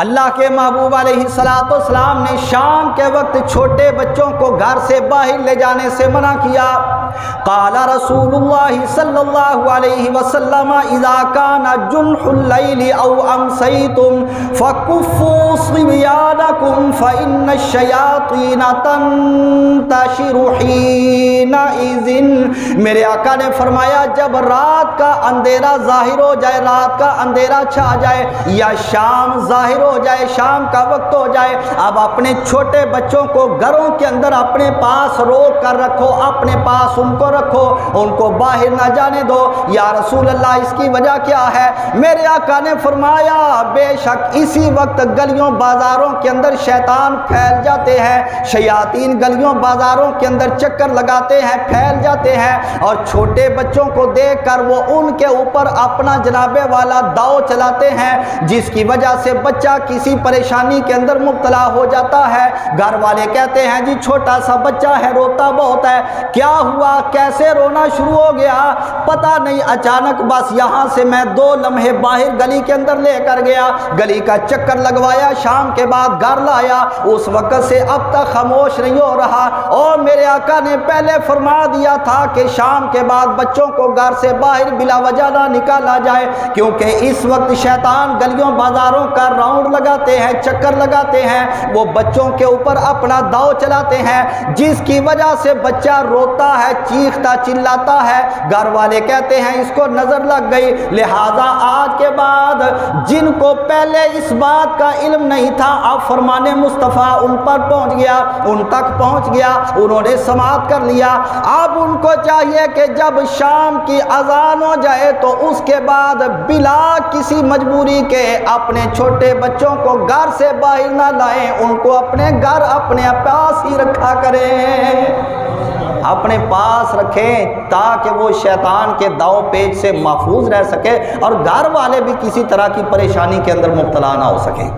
اللہ کے محبوب علیہ السلام نے شام کے وقت چھوٹے بچوں کو گھر سے باہر لے جانے سے منع کیا۔ قال رسول اللہ صلی اللہ علیہ وسلم اذا كان جنح اللیل او امسیتم فکفوا صبیانکم فإن الشیاطین تنتشر حینئذ۔ میرے آقا نے فرمایا جب رات کا اندھیرا ظاہر ہو جائے، رات کا اندھیرا چھا جائے یا شام ظاہر ہو جائے، شام کا وقت ہو جائے، اب اپنے چھوٹے بچوں کو گھروں کے اندر اپنے پاس روک کر رکھو، اپنے پاس ان کو رکھو، ان کو باہر نہ جانے دو۔ یا رسول اللہ اس کی وجہ کیا ہے؟ میرے آقا نے فرمایا بے شک اسی وقت گلیوں بازاروں کے اندر شیطان پھیل جاتے ہیں، شیاطین گلیوں بازاروں کے اندر چکر لگاتے ہیں، پھیل جاتے ہیں، اور چھوٹے بچوں کو دیکھ کر وہ ان کے اوپر اپنا جناب والا داؤ چلاتے ہیں، جس کی وجہ سے بچہ کسی پریشانی کے اندر مبتلا ہو جاتا ہے۔ گھر والے کہتے ہیں جی چھوٹا سا بچہ ہے، روتا بہت ہے، کیا ہوا، کیسے رونا شروع ہو گیا پتہ نہیں، اچانک بس یہاں سے میں 2 لمحے باہر گلی کے اندر لے کر گیا، گلی کا چکر لگوایا، شام کے بعد گھر لایا، اس وقت سے اب تک خاموش نہیں ہو رہا۔ اور میرے آقا نے پہلے فرما دیا تھا کہ شام کے بعد بچوں کو گھر سے باہر بلا وجہ نہ نکالا جائے، کیونکہ اس وقت شیطان گلیوں بازاروں کا راؤنڈ لگاتے ہیں، چکر لگاتے ہیں، وہ بچوں کے اوپر اپنا داؤ چلاتے ہیں، جس کی وجہ سے بچہ روتا ہے، چیختا چلاتا ہے۔ گھر والے کہتے ہیں اس کو نظر لگ گئی، لہذا آج کے بعد جن کو پہلے اس بات کا علم نہیں تھا، اب فرمان مصطفیٰ ان پر پہنچ گیا، ان تک پہنچ گیا، انہوں نے سماعت کر لیا۔ اب ان کو چاہیے کہ جب شام کی اذان ہو جائے تو اس کے بعد بلا کسی مجبوری کے اپنے چھوٹے بچوں کو گھر سے باہر نہ لائیں، ان کو اپنے گھر اپنے پاس ہی رکھا کریں، اپنے پاس رکھیں تاکہ وہ شیطان کے داؤ پیچ سے محفوظ رہ سکے اور گھر والے بھی کسی طرح کی پریشانی کے اندر مبتلا نہ ہو سکیں۔